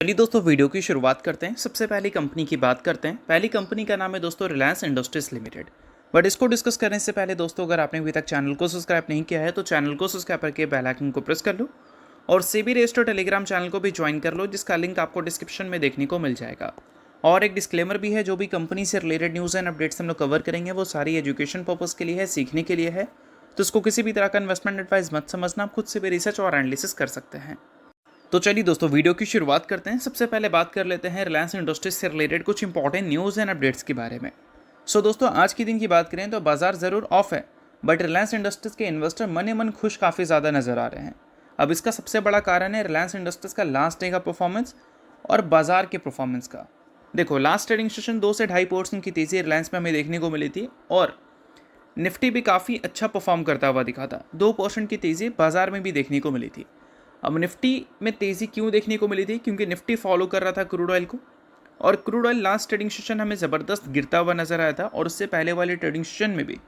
चलिए दोस्तों वीडियो की शुरुआत करते हैं। सबसे पहली कंपनी की बात करते हैं। पहली कंपनी का नाम है दोस्तों रिलायंस इंडस्ट्रीज लिमिटेड। बट इसको डिस्कस करने से पहले दोस्तों अगर आपने अभी तक चैनल को सब्सक्राइब नहीं किया है तो चैनल को सब्सक्राइब करके बेल आइकन को प्रेस कर लो और सेबी रजिस्टर्ड टेलीग्राम चैनल को भी ज्वाइन कर लो, जिसका लिंक आपको डिस्क्रिप्शन में देखने को मिल जाएगा। और एक डिस्क्लेमर भी है, जो भी कंपनी से रिलेटेड न्यूज़ एंड अपडेट्स हम लोग कवर करेंगे वो सारी एजुकेशन पर्पज़ के लिए है, सीखने के लिए है। तो इसको किसी भी तरह का इन्वेस्टमेंट एडवाइस मत समझना, आप खुद से भी रिसर्च और एनालिसिस कर सकते हैं। तो चलिए दोस्तों वीडियो की शुरुआत करते हैं। सबसे पहले बात कर लेते हैं रिलायंस इंडस्ट्रीज से रिलेटेड कुछ इंपॉर्टेंट न्यूज़ एंड अपडेट्स के बारे में। सो दोस्तों आज के दिन की बात करें तो बाजार ज़रूर ऑफ है, बट रिलायंस इंडस्ट्रीज के इन्वेस्टर मन मन खुश काफ़ी ज़्यादा नजर आ रहे हैं। अब इसका सबसे बड़ा कारण है रिलायंस इंडस्ट्रीज का लास्ट डे का परफॉर्मेंस और बाजार के परफॉर्मेंस का। देखो लास्ट ट्रेडिंग सेशन 2 से 2.5% की तेज़ी रिलायंस में हमें देखने को मिली थी और निफ्टी भी काफ़ी अच्छा परफॉर्म करता हुआ दिखा था। 2% की तेज़ी बाजार में भी देखने को मिली थी। अब निफ्टी में तेज़ी क्यों देखने को मिली थी? क्योंकि निफ्टी फॉलो कर रहा था क्रूड ऑयल को, और crude oil last trading session हमें ज़बरदस्त गिरता हुआ नजर आया था और उससे पहले वाले ट्रेडिंग सेशन में भी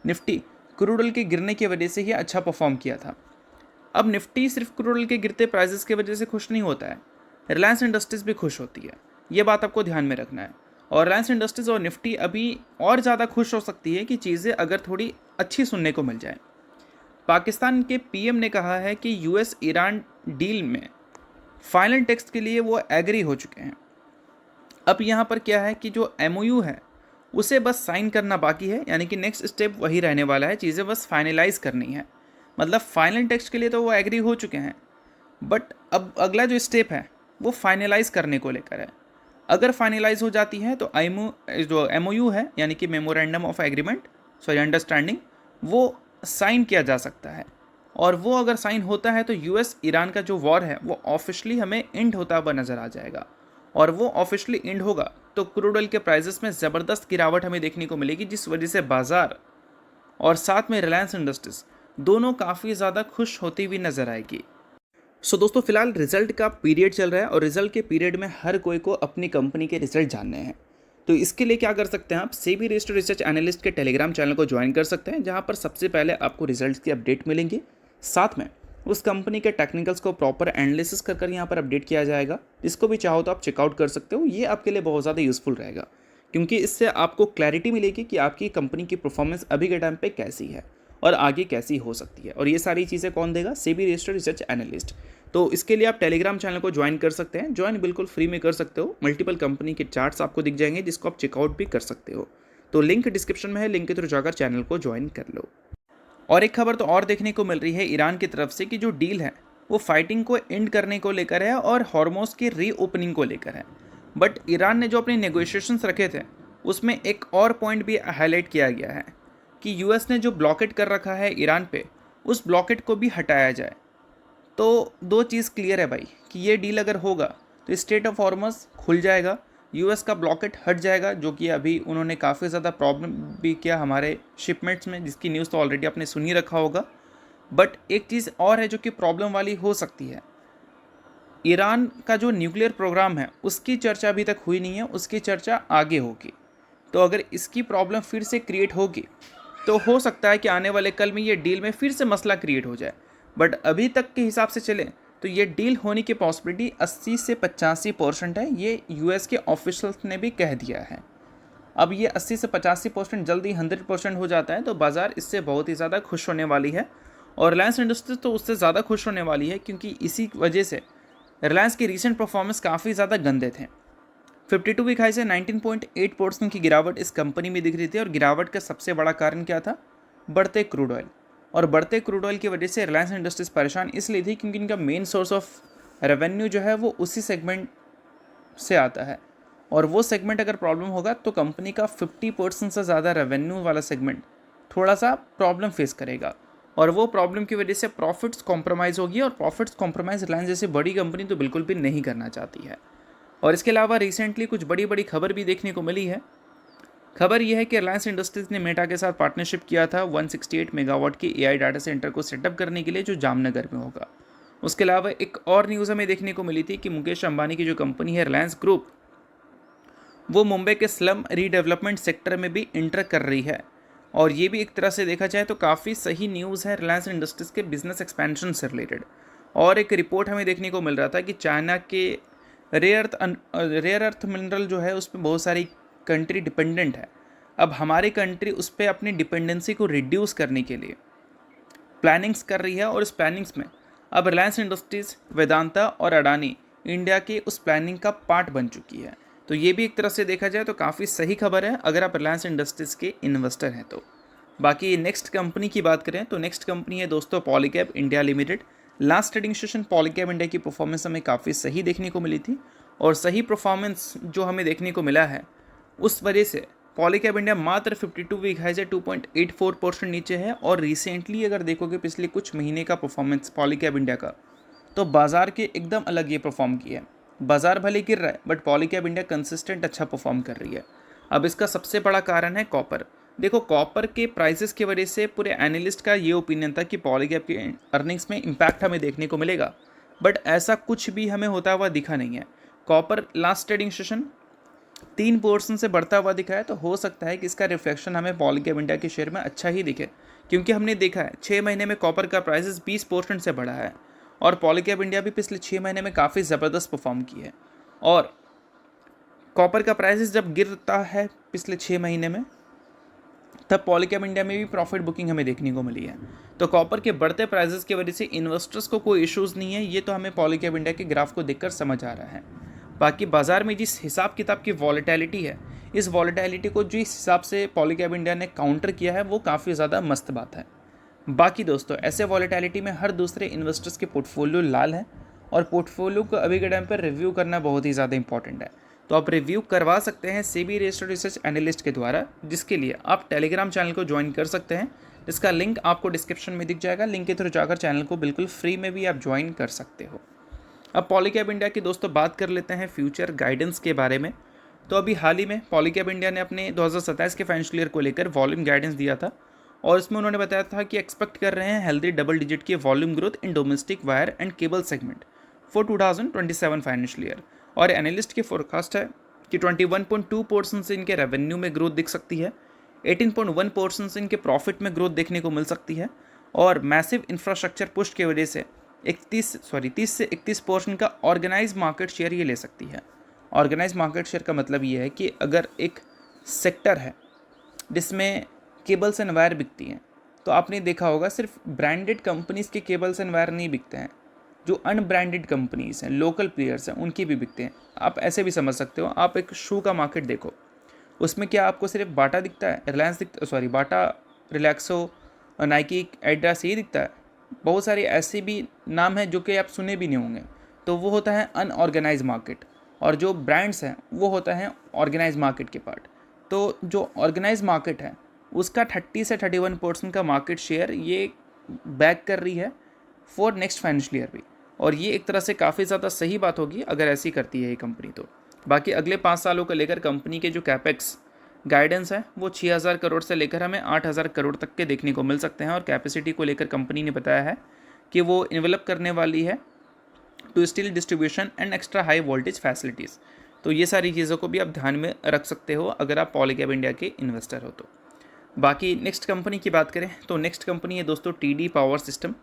निफ्टी क्रूड ऑयल के गिरने की वजह से ही अच्छा परफॉर्म किया था। अब निफ्टी सिर्फ क्रूड ऑयल के गिरते प्राइसेस की वजह से खुश नहीं होता है, रिलायंस इंडस्ट्रीज भी खुश होती है। ये बात आपको ध्यान में रखना है। और रिलायंस इंडस्ट्रीज और निफ्टी अभी और ज़्यादा खुश हो सकती है कि चीज़ें अगर थोड़ी अच्छी सुनने को मिल जाए। पाकिस्तान के पीएम ने कहा है कि यूएस ईरान डील में फाइनल टेक्स्ट के लिए वो एग्री हो चुके हैं। अब यहाँ पर क्या है कि जो एमओयू है उसे बस साइन करना बाकी है, यानी कि नेक्स्ट स्टेप वही रहने वाला है, चीज़ें बस फाइनलाइज करनी है। मतलब फाइनल टेक्स्ट के लिए तो वो एग्री हो चुके हैं, बट अब अगला जो स्टेप है वो फाइनलाइज करने को लेकर है। अगर फाइनलाइज हो जाती है तो जो एमओयू है यानी कि मेमोरेंडम ऑफ एग्रीमेंट अंडरस्टैंडिंग, वो साइन किया जा सकता है। और वो अगर साइन होता है तो यूएस ईरान का जो वॉर है वो ऑफिशियली हमें एंड होता हुआ नज़र आ जाएगा। और वो ऑफिशियली एंड होगा तो क्रूड ऑयल के प्राइसेस में ज़बरदस्त गिरावट हमें देखने को मिलेगी, जिस वजह से बाजार और साथ में रिलायंस इंडस्ट्रीज दोनों काफ़ी ज़्यादा खुश होती हुई नज़र आएगी। सो दोस्तों फिलहाल रिजल्ट का पीरियड चल रहा है और रिजल्ट के पीरियड में हर कोई को अपनी कंपनी के रिजल्ट जानने हैं। तो इसके लिए क्या कर सकते हैं, आप सेबी रजिस्टर्ड रिसर्च एनालिस्ट के टेलीग्राम चैनल को ज्वाइन कर सकते हैं, जहां पर सबसे पहले आपको रिजल्ट्स की अपडेट मिलेंगी। साथ में उस कंपनी के टेक्निकल्स को प्रॉपर एनालिसिस कर यहाँ पर अपडेट किया जाएगा। इसको भी चाहो तो आप चेकआउट कर सकते हो। ये आपके लिए बहुत ज़्यादा यूजफुल रहेगा, क्योंकि इससे आपको क्लैरिटी मिलेगी कि आपकी कंपनी की परफॉर्मेंस अभी के टाइम पे कैसी है और आगे कैसी हो सकती है। और ये सारी चीज़ें कौन देगा? SEBI registered research analyst. तो इसके लिए आप टेलीग्राम चैनल को ज्वाइन कर सकते हैं। ज्वाइन बिल्कुल फ्री में कर सकते हो। मल्टीपल कंपनी के चार्ट्स आपको दिख जाएंगे, जिसको आप चेकआउट भी कर सकते हो। तो लिंक डिस्क्रिप्शन में है, लिंक के थ्रू जाकर चैनल को ज्वाइन कर लो। और एक खबर तो और देखने को मिल रही है ईरान की तरफ से कि जो डील है वो फाइटिंग को एंड करने को लेकर है और हॉर्मोज की रीओपनिंग को लेकर है। बट ईरान ने जो अपने नेगोशिएशंस रखे थे उसमें एक और पॉइंट भी हाईलाइट किया गया है कि यूएस ने जो ब्लॉकेट कर रखा है ईरान पे, उस ब्लॉकेट को भी हटाया जाए। तो दो चीज़ क्लियर है भाई कि ये डील अगर होगा तो स्टेट ऑफ हॉर्मस खुल जाएगा, यूएस का ब्लॉकेट हट जाएगा, जो कि अभी उन्होंने काफ़ी ज़्यादा प्रॉब्लम भी किया हमारे शिपमेंट्स में, जिसकी न्यूज़ तो ऑलरेडी आपने सुन ही रखा होगा। बट एक चीज़ और है जो कि प्रॉब्लम वाली हो सकती है। ईरान का जो न्यूक्लियर प्रोग्राम है उसकी चर्चा अभी तक हुई नहीं है, उसकी चर्चा आगे होगी। तो अगर इसकी प्रॉब्लम फिर से क्रिएट होगी तो हो सकता है कि आने वाले कल में ये डील में फिर से मसला क्रिएट हो जाए। बट अभी तक के हिसाब से चले तो ये डील होने की पॉसिबिलिटी 80 से 85% है, ये यूएस के ऑफिशियल्स ने भी कह दिया है। अब ये 80 से 85% जल्दी 100% हो जाता है तो बाज़ार इससे बहुत ही ज़्यादा खुश होने वाली है। और रिलायंस इंडस्ट्रीज तो उससे ज़्यादा खुश होने वाली है, क्योंकि इसी वजह से रिलायंस के रीसेंट परफॉर्मेंस काफ़ी ज़्यादा गंदे थे। 52 वीक हाई से 19.8% की गिरावट इस कंपनी में दिख रही थी। और गिरावट का सबसे बड़ा कारण क्या था? बढ़ते क्रूड ऑयल। और बढ़ते क्रूड ऑयल की वजह से रिलायंस इंडस्ट्रीज परेशान इसलिए थी क्योंकि इनका मेन सोर्स ऑफ रेवेन्यू जो है वो उसी सेगमेंट से आता है। और वो सेगमेंट अगर प्रॉब्लम होगा तो कंपनी का 50% से ज़्यादा रेवेन्यू वाला सेगमेंट थोड़ा सा प्रॉब्लम फेस करेगा। और वो प्रॉब्लम की वजह से प्रॉफिट्स कॉम्प्रोमाइज़ होगी, और प्रॉफिट्स कॉम्प्रोमाइज़ रिलायंस जैसी बड़ी कंपनी तो बिल्कुल भी नहीं करना चाहती है। और इसके अलावा रिसेंटली कुछ बड़ी बड़ी खबर भी देखने को मिली है। खबर यह है कि रिलायंस इंडस्ट्रीज ने मेटा के साथ पार्टनरशिप किया था 168 मेगावाट की एआई डाटा सेंटर को सेटअप करने के लिए, जो जामनगर में होगा। उसके अलावा एक और न्यूज़ हमें देखने को मिली थी कि मुकेश अंबानी की जो कंपनी है रिलायंस ग्रुप, वो मुंबई के स्लम रीडेवलपमेंट सेक्टर में भी इंटर कर रही है। और ये भी एक तरह से देखा जाए तो काफ़ी सही न्यूज़ है रिलायंस इंडस्ट्रीज़ के बिजनेस एक्सपेंशन से रिलेटेड। और एक रिपोर्ट हमें देखने को मिल रहा था कि चाइना के रेयर अर्थ मिनरल जो है उस पर बहुत सारी कंट्री डिपेंडेंट है। अब हमारी कंट्री उस पर अपनी डिपेंडेंसी को रिड्यूस करने के लिए प्लानिंग्स कर रही है, और इस प्लानिंग्स में अब रिलायंस इंडस्ट्रीज़, वेदांता और अडानी इंडिया की उस प्लानिंग का पार्ट बन चुकी है। तो ये भी एक तरह से देखा जाए तो काफ़ी सही खबर है अगर आप रिलायंस इंडस्ट्रीज़ के इन्वेस्टर हैं तो। बाकी नेक्स्ट कंपनी की बात करें तो नेक्स्ट कंपनी है दोस्तों Polycab India limited. Last trading session Polycab India की परफॉर्मेंस हमें काफ़ी सही देखने को मिली थी, और सही परफॉर्मेंस जो हमें देखने को मिला है उस वजह से पॉलीकैब इंडिया मात्र 52 वीक हाई से 2.84% नीचे है। और रिसेंटली अगर देखोगे पिछले कुछ महीने का परफॉर्मेंस पॉलीकैब इंडिया का, तो बाजार के एकदम अलग ये परफॉर्म किया है। बाजार भले गिर रहा है बट पॉलीकैब इंडिया कंसिस्टेंट अच्छा परफॉर्म कर रही है। अब इसका सबसे बड़ा कारण है कॉपर। देखो कॉपर के प्राइसेस की वजह से पूरे एनालिस्ट का ये ओपिनियन था कि पॉलीकैब के अर्निंग्स में इम्पैक्ट हमें देखने को मिलेगा, बट ऐसा कुछ भी हमें होता हुआ दिखा नहीं है। कॉपर लास्ट ट्रेडिंग सेशन 3% से बढ़ता हुआ दिखा है, तो हो सकता है कि इसका रिफ्लेक्शन हमें पॉलीकैब इंडिया के शेयर में अच्छा ही दिखे, क्योंकि हमने देखा है 6 महीने में कॉपर का प्राइसेस 20% से बढ़ा है, और पॉलीकैब इंडिया भी पिछले 6 महीने में काफ़ी ज़बरदस्त परफॉर्म की है। और कॉपर का प्राइसेस जब गिरता है पिछले 6 महीने में, तब पॉलीकैब इंडिया में भी प्रॉफिट बुकिंग हमें देखने को मिली है। तो कॉपर के बढ़ते प्राइसेस की वजह से इन्वेस्टर्स को कोई इश्यूज़ नहीं है, ये तो हमें पॉलीकैब इंडिया के ग्राफ को देखकर समझ आ रहा है। बाकी बाजार में जिस हिसाब किताब की वॉलेटिलिटी है, इस वॉलेटिलिटी को जिस हिसाब से पॉलीकैब इंडिया ने काउंटर किया है वो काफ़ी ज़्यादा मस्त बात है। बाकी दोस्तों ऐसे वॉलेटिलिटी में हर दूसरे इन्वेस्टर्स के पोर्टफोलियो लाल है, और पोर्टफोलियो को अभी के टाइम पर रिव्यू करना बहुत ही ज़्यादा इंपॉर्टेंट है। तो आप रिव्यू करवा सकते हैं सेबी रजिस्टर्ड रिसर्च एनालिस्ट के द्वारा, जिसके लिए आप टेलीग्राम चैनल को ज्वाइन कर सकते हैं, जिसका लिंक आपको डिस्क्रिप्शन में दिख जाएगा। लिंक के थ्रू जाकर चैनल को बिल्कुल फ्री में भी आप ज्वाइन कर सकते हो। अब पॉलीकैब इंडिया की दोस्तों बात कर लेते हैं फ्यूचर गाइडेंस के बारे में। तो अभी हाल ही में पॉलीकैब इंडिया ने अपने 2027 के फाइनेंशियल ईयर को लेकर वॉल्यूम गाइडेंस दिया था, और इसमें उन्होंने बताया था कि एक्सपेक्ट कर रहे हैं हेल्दी डबल डिजिट की volume growth in domestic wire and cable segment for 2027 financial year. और एनालिस्ट की फोरकास्ट है कि 21.2% से इनके रेवेन्यू में ग्रोथ दिख सकती है, 18.1% से इनके प्रॉफिट में ग्रोथ देखने को मिल सकती है, और मैसिव इंफ्रास्ट्रक्चर पुश की वजह से 30 से 31% का ऑर्गेनाइज मार्केट शेयर ये ले सकती है। ऑर्गेनाइज मार्केट शेयर का मतलब ये है कि अगर एक सेक्टर है जिसमें केबल्स एंड वायर बिकती हैं, तो आपने देखा होगा सिर्फ ब्रांडेड कंपनीज़ के केबल्स एंड वायर नहीं बिकते हैं, जो अनब्रांडेड कंपनीज़ हैं, लोकल प्लेयर्स हैं, उनके भी बिकते हैं। आप ऐसे भी समझ सकते हो, आप एक शू का मार्केट देखो, उसमें क्या आपको सिर्फ बाटा दिखता है, बाटा, रिलैक्सो, नाइकी, एडिडास यही दिखता है? बहुत सारे ऐसे भी नाम हैं जो कि आप सुने भी नहीं होंगे। तो वो होता है अनऑर्गेनाइज मार्केट, और जो ब्रांड्स हैं वो होता है ऑर्गेनाइज मार्केट के पार्ट। तो जो ऑर्गेनाइज मार्केट है उसका 30 से 31% का मार्केट शेयर ये बैक कर रही है फॉर नेक्स्ट फाइनेंशियल ईयर भी, और ये एक तरह से काफ़ी ज़्यादा सही बात होगी अगर ऐसी करती है ये कंपनी तो। बाकी अगले 5 सालों को लेकर कंपनी के जो कैपेक्स गाइडेंस है वो 6,000 करोड़ से लेकर हमें 8,000 करोड़ तक के देखने को मिल सकते हैं, और कैपेसिटी को लेकर कंपनी ने बताया है कि वो इन्वेलप करने वाली है to steel distribution and extra high voltage facilities. तो ये सारी चीज़ों को भी आप ध्यान में रख सकते हो अगर आप पॉलीकैब इंडिया के इन्वेस्टर हो तो। बाकी नेक्स्ट कंपनी की बात करें तो नेक्स्ट कंपनी है दोस्तों टीडी पावर सिस्टम।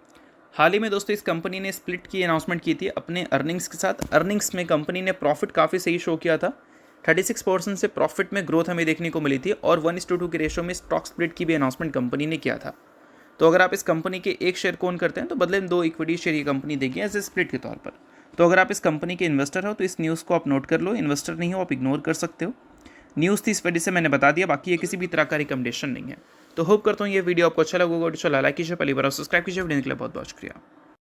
हाल ही में दोस्तों इस कंपनी ने स्प्लिट की अनाउंसमेंट की थी अपने अर्निंग्स के साथ। अर्निंग्स में कंपनी ने प्रॉफिट काफ़ी सही शो किया था, 36% से प्रॉफिट में ग्रोथ हमें देखने को मिली थी, और 1:2 के रेशो में स्टॉक स्प्लिट की भी अनाउंसमेंट कंपनी ने किया था। तो अगर आप इस कंपनी के एक शेयर को ओन करते हैं तो बदले में 2 इक्विटी शेयर ये कंपनी देगी एज ए स्प्लिट के तौर पर। तो अगर आप इस कंपनी के इन्वेस्टर हो तो इस न्यूज़ को आप नोट कर लो, इन्वेस्टर नहीं हो आप इग्नोर कर सकते हो। न्यूज़ थी इस वजह से मैंने बता दिया, बाकी ये किसी भी तरह का रिकमेंडेशन नहीं है। तो होप करता हूँ ये वीडियो आपको अच्छा लगा होगा। लाइक कीजिए, पहली बार सब्सक्राइब कीजिए। वीडियो के लिए बहुत बहुत शुक्रिया।